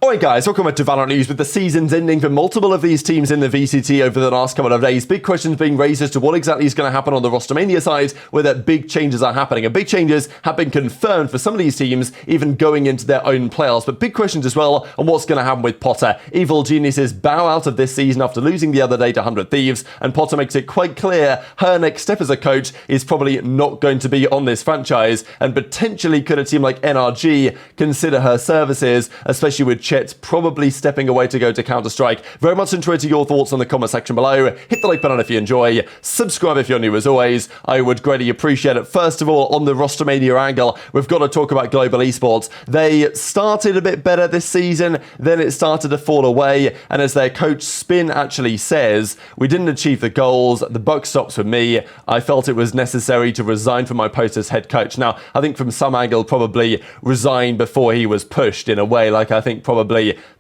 Alright guys, welcome back to VALORANT News. With the seasons ending for multiple of these teams in the VCT over the last couple of days, big questions being raised as to what exactly is going to happen on the Rostermania side, where that big changes are happening. And big changes have been confirmed for some of these teams, even going into their own playoffs. But big questions as well on what's going to happen with Potter. Evil Geniuses bow out of this season after losing the other day to 100 Thieves, and Potter makes it quite clear her next step as a coach is probably not going to be on this franchise, and potentially could a team like NRG consider her services, especially with Chet probably stepping away to go to Counter-Strike. Very much interested your thoughts on the comment section below. Hit the like button if you enjoy. Subscribe if you're new as always. I would greatly appreciate it. First of all, on the Rostermania angle, we've got to talk about global esports. They started a bit better this season, then it started to fall away, and as their coach Spin actually says, we didn't achieve the goals, the buck stops with me. I felt it was necessary to resign from my post as head coach. Now, I think from some angle, probably resign before he was pushed in a way. Like, I think probably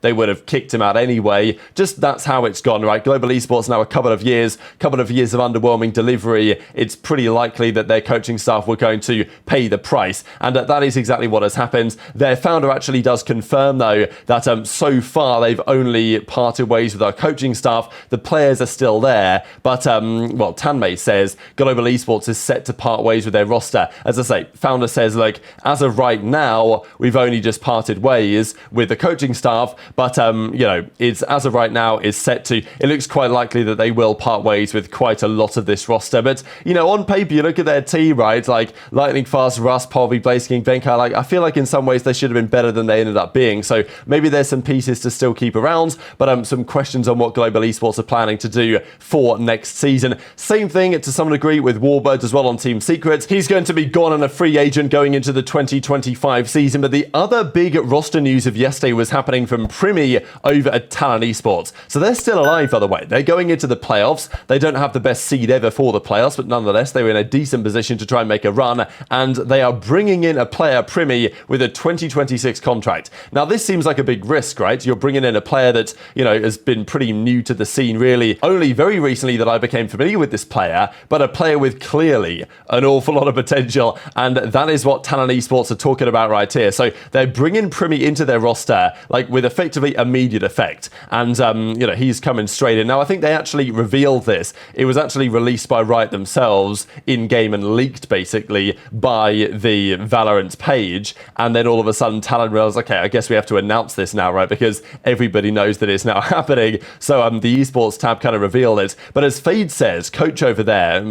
they would have kicked him out anyway. Just that's how it's gone, right? Global esports now a couple of years of underwhelming delivery. It's pretty likely that their coaching staff were going to pay the price, and that is exactly what has happened. Their founder actually does confirm, though, that so far they've only parted ways with our coaching staff. The players are still there, but well, Tanmay says Global Esports is set to part ways with their roster. As I say, founder says, like, as of right now, we've only just parted ways with the coaching staff, but you know, it's as of right now is set to. It looks quite likely that they will part ways with quite a lot of this roster. But you know, on paper, you look at their team, right? Like Lightning Fast, Rust, Polvi, Blaze King, Venka. Like, I feel like in some ways they should have been better than they ended up being. So maybe there's some pieces to still keep around, but some questions on what Global Esports are planning to do for next season. Same thing to some degree with Warbird as well on Team Secrets. He's going to be gone and a free agent going into the 2025 season. But the other big roster news of yesterday was happening from Primi over at Talent Esports. So they're still alive, by the way. They're going into the playoffs. They don't have the best seed ever for the playoffs, but nonetheless, they were in a decent position to try and make a run, and they are bringing in a player, Primi, with a 2026 contract. Now, this seems like a big risk, right? You're bringing in a player that, you know, has been pretty new to the scene, really. Only very recently that I became familiar with this player, but a player with clearly an awful lot of potential, and that is what Talent Esports are talking about right here. So they're bringing Primi into their roster, like, with effectively immediate effect, and you know, he's coming straight in. Now, I think they actually revealed this. It was actually released by Riot themselves in-game and leaked basically by the VALORANT page, and then all of a sudden Talent realized, okay, I guess we have to announce this now, right? Because everybody knows that it's now happening. So the esports tab kind of revealed it. But as Fade says, coach over there,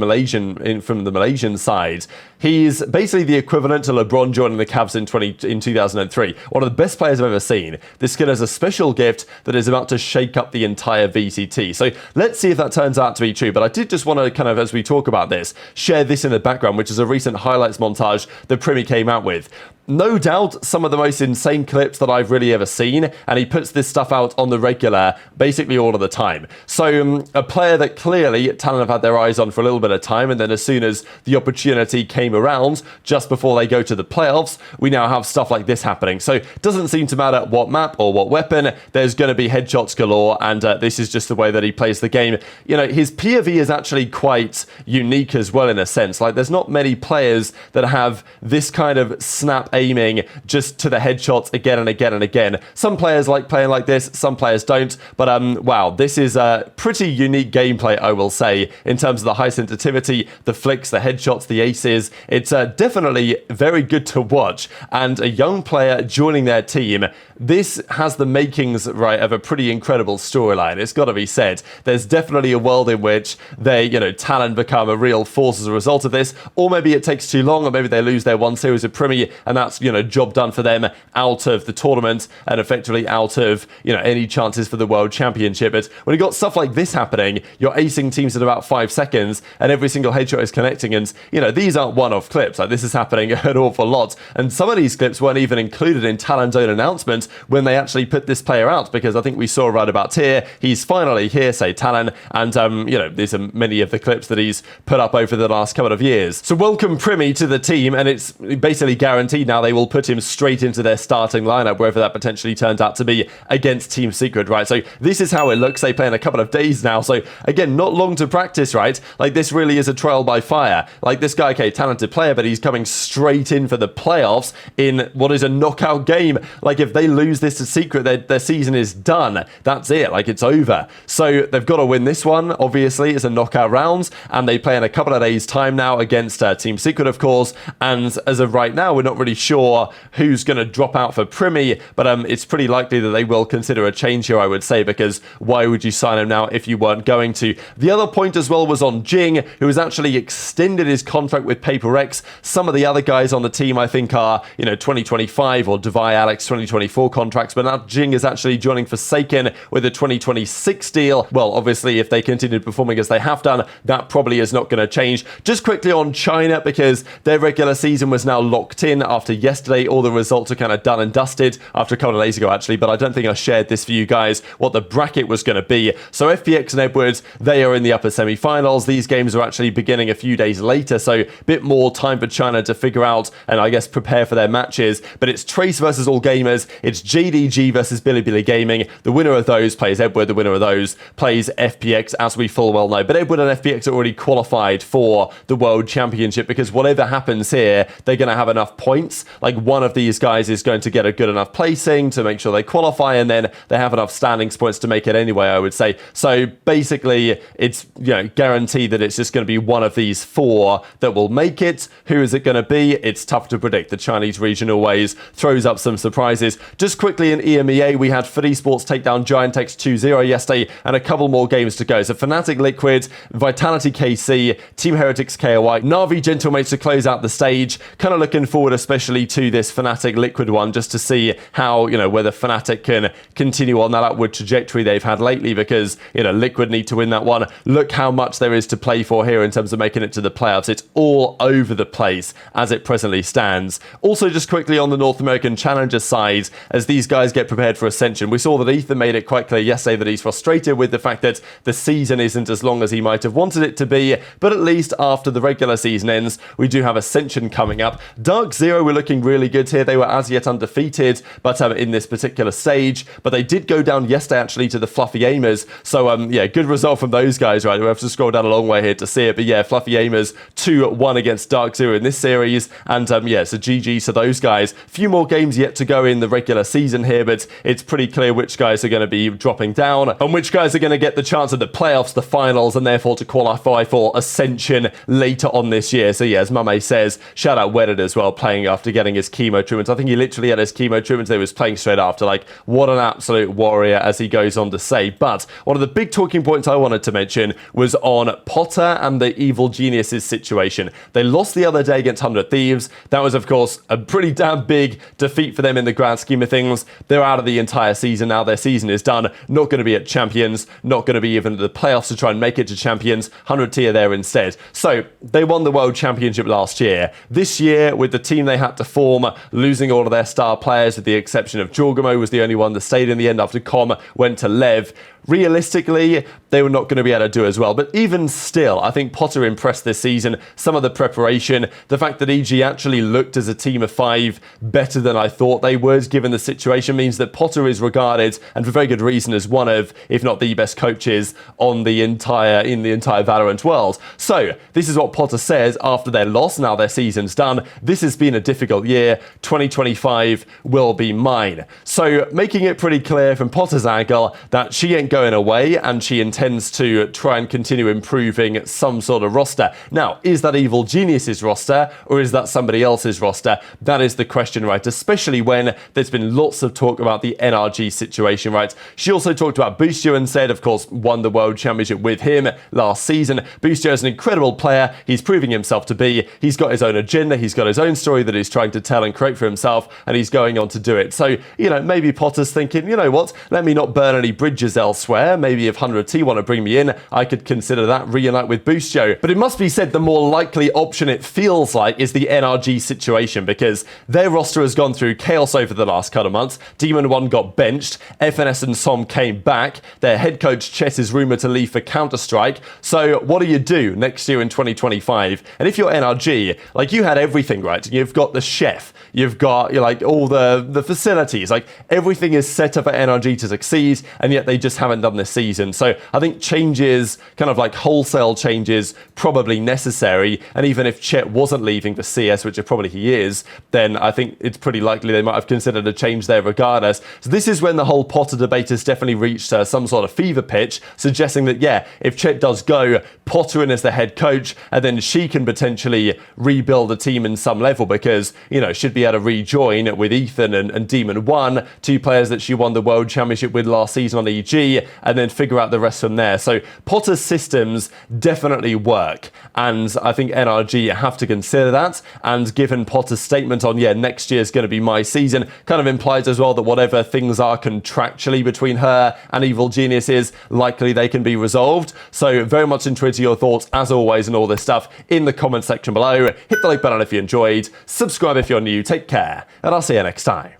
from the Malaysian side, he's basically the equivalent to LeBron joining the Cavs in 2003. One of the best players I've ever seen. This kid has a special gift that is about to shake up the entire VCT. So let's see if that turns out to be true. But I did just want to kind of, as we talk about this, share this in the background, which is a recent highlights montage that Primi came out with. No doubt some of the most insane clips that I've really ever seen, and he puts this stuff out on the regular, basically all of the time. So a player that clearly Talent have had their eyes on for a little bit of time, and then as soon as the opportunity came around, just before they go to the playoffs, we now have stuff like this happening. So it doesn't seem to matter what map or what weapon, there's going to be headshots galore, and this is just the way that he plays the game. You know, his POV is actually quite unique as well in a sense. Like, there's not many players that have this kind of snap aiming just to the headshots again and again and again. Some players like playing like this, some players don't, but wow, this is a pretty unique gameplay, I will say, in terms of the high sensitivity, the flicks, the headshots, the aces. It's definitely very good to watch, and a young player joining their team, this has the makings, right, of a pretty incredible storyline. It's got to be said. There's definitely a world in which they, you know, Talent become a real force as a result of this, or maybe it takes too long, or maybe they lose their one series of Primi, and that's, you know, job done for them out of the tournament and effectively out of, you know, any chances for the world championship. But when you got stuff like this happening, you're acing teams in about 5 seconds, and every single headshot is connecting, and, you know, these aren't one-off clips. Like, this is happening an awful lot, and some of these clips weren't even included in Talent's own announcement when they actually put this player out, because I think we saw right about here, he's finally here, say Talent, and you know, these are many of the clips that he's put up over the last couple of years. So welcome Primi to the team, and it's basically guaranteed now now they will put him straight into their starting lineup, wherever that potentially turns out to be against Team Secret, right? So this is how it looks. They play in a couple of days now. So again, not long to practice, right? Like, this really is a trial by fire. Like, this guy, okay, talented player, but he's coming straight in for the playoffs in what is a knockout game. Like, if they lose this to Secret, their season is done. That's it. Like, it's over. So they've got to win this one. Obviously, it's a knockout rounds, and they play in a couple of days' time now against Team Secret, of course. And as of right now, we're not really sure who's going to drop out for Primi, but it's pretty likely that they will consider a change here, I would say, because why would you sign him now if you weren't going to? The other point as well was on Jing, who has actually extended his contract with Paper X. Some of the other guys on the team, I think, are, 2025 or Devi Alex 2024 contracts, but now Jing is actually joining Forsaken with a 2026 deal. Well, obviously, if they continue performing as they have done, that probably is not going to change. Just quickly on China, because their regular season was now locked in after yesterday. All the results are kind of done and dusted after a couple of days ago, actually, but I don't think I shared this for you guys, what the bracket was going to be. So FPX and Edwards, they are in the upper semi-finals. These games are actually beginning a few days later, so a bit more time for China to figure out and I guess prepare for their matches. But it's Trace versus All Gamers, it's Gen.G versus Bilibili Gaming. The winner of those plays Edward, the winner of those plays FPX, as we full well know. But Edward and FPX are already qualified for the World Championship, because whatever happens here, they're going to have enough points. Like, one of these guys is going to get a good enough placing to make sure they qualify, and then they have enough standings points to make it anyway, I would say. So basically, it's guaranteed that it's just going to be one of these four that will make it. Who is it going to be? It's tough to predict. The Chinese region always throws up some surprises. Just quickly in EMEA, we had Fit Esports take down Giant X 2-0 yesterday, and a couple more games to go. So Fnatic Liquid, Vitality KC, Team Heretics KOI, Na'Vi Gentlemates to close out the stage. Kind of looking forward especially to this Fnatic Liquid one, just to see how, whether Fnatic can continue on that upward trajectory they've had lately, because, Liquid need to win that one. Look how much there is to play for here in terms of making it to the playoffs. It's all over the place as it presently stands. Also, just quickly on the North American Challenger side, as these guys get prepared for Ascension, we saw that Ethan made it quite clear yesterday that he's frustrated with the fact that the season isn't as long as he might have wanted it to be, but at least after the regular season ends, we do have Ascension coming up. Dark Zero were looking really good here. They were as yet undefeated, but in this particular stage, but they did go down yesterday actually to the Fluffy Aimers. So yeah, good result from those guys, right? We have to scroll down a long way here to see it, but yeah, Fluffy Aimers 2-1 against Dark Zero in this series, and yeah, so GG to those guys. A few more games yet to go in the regular season here, but it's pretty clear which guys are going to be dropping down and which guys are going to get the chance at the playoffs, the finals, and therefore to qualify for Ascension later on this year. So yeah, as Mame says, shout out Wedded as well, playing after getting his chemo treatments. I think he literally had his chemo treatments. He was playing straight after. Like, what an absolute warrior, as he goes on to say. But one of the big talking points I wanted to mention was on Potter and the Evil Geniuses situation. They lost the other day against 100 Thieves. That was, of course, a pretty damn big defeat for them in the grand scheme of things. They're out of the entire season now. Their season is done. Not going to be at Champions. Not going to be even at the playoffs to try and make it to Champions. 100 T are there instead. So they won the World Championship last year. This year, with the team they had to form, losing all of their star players with the exception of Jorgamo, was the only one that stayed in the end after Com went to Lev. Realistically, they were not going to be able to do as well. But even still, I think Potter impressed this season. Some of the preparation, the fact that EG actually looked as a team of five better than I thought they would, given the situation, means that Potter is regarded, and for very good reason, as one of, if not the best coaches in the entire Valorant world. So this is what Potter says after their loss. Now their season's done. This has been a difficult year. 2025 will be mine. So making it pretty clear from Potter's angle that she ain't going away, and she intends to try and continue improving some sort of roster. Now, is that Evil Geniuses roster, or is that somebody else's roster? That is the question, right? Especially when there's been lots of talk about the NRG situation, right? She also talked about Boostio and said, of course, won the World Championship with him last season. Boostio is an incredible player. He's proving himself to be. He's got his own agenda. He's got his own story that he's trying to tell and create for himself, and he's going on to do it. So, maybe Potter's thinking, you know what? Let me not burn any bridges elsewhere. Maybe if 100T want to bring me in, I could consider that, reunite with Boostio. But it must be said, the more likely option it feels like is the NRG situation, because their roster has gone through chaos over the last couple of months. Demon 1 got benched, FNS and SOM came back, their head coach Chess is rumoured to leave for Counter-Strike. So what do you do next year in 2025? And if you're NRG, like, you had everything, right? You've got the chef. You've got like all the facilities, like everything is set up at NRG to succeed, and yet they just haven't done this season. So I think changes, kind of like wholesale changes, probably necessary. And even if Chet wasn't leaving for CS, which probably he is, then I think it's pretty likely they might have considered a change there regardless. So this is when the whole Potter debate has definitely reached some sort of fever pitch, suggesting that, yeah, if Chet does go, Potter in as the head coach, and then she can potentially rebuild a team in some level, because, you know, should be able to rejoin with Ethan and Demon 1, 2 players that she won the World Championship with last season on EG, and then figure out the rest from there. So Potter's systems definitely work, and I think NRG have to consider that. And given Potter's statement on, yeah, next year's going to be my season, kind of implies as well that whatever things are contractually between her and Evil Geniuses, likely they can be resolved. So very much interested in your thoughts, as always, and all this stuff in the comment section below. Hit the like button if you enjoyed, subscribe if you're new, take care, and I'll see you next time.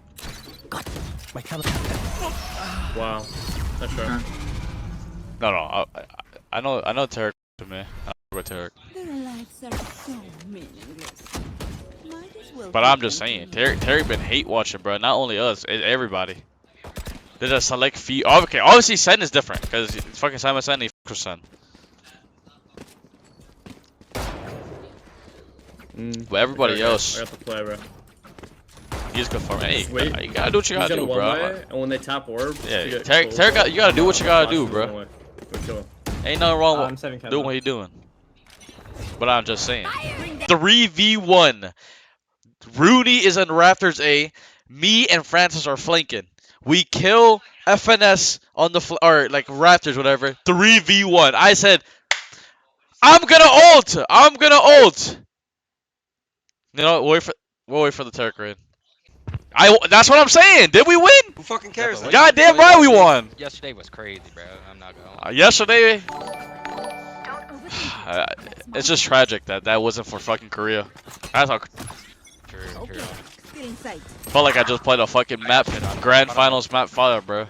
Wow. That's sure. No, I know Tarek to me. I know about Tarek. But I'm just saying, Tarek been hate watching, bro. Not only us, everybody. There's a select few. Okay, obviously Sen is different because it's fucking Simon Sen. He fucks with Sen. But everybody else, I got the play, bro. he's good for me. Hey, Wait, you gotta do what you gotta do, bro. And when they tap orb, Yeah, Tarek, you gotta do what you gotta do, bro. Ain't nothing wrong with doing what he's doing. But I'm just saying. 3v1. Rudy is in Raptors A. Me and Francis are flanking. We kill FNS on the or like Raptors, whatever. 3v1. I said, I'm gonna ult. I'm gonna ult. You know, we'll wait for the Tarek raid. That's what I'm saying. Did we win? Who fucking cares? Yeah, goddamn right we won. Yesterday was crazy, bro. I'm not going. Yesterday, it's just tragic that wasn't for fucking Korea. That's how. True. Felt like I just played a fucking map, grand finals map fire, bro.